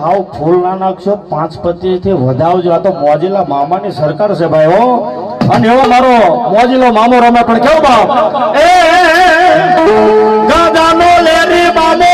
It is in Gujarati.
હાવ ફૂલ ના નાખશો 5 પતિથી વધાવજો આ તો મોજીલા મામાની સરકાર છે ભાઈ હો અને એવો મારો મોજીલો મામો રમે પણ કેવો બાપ એ ગાદાનો લેરી મામો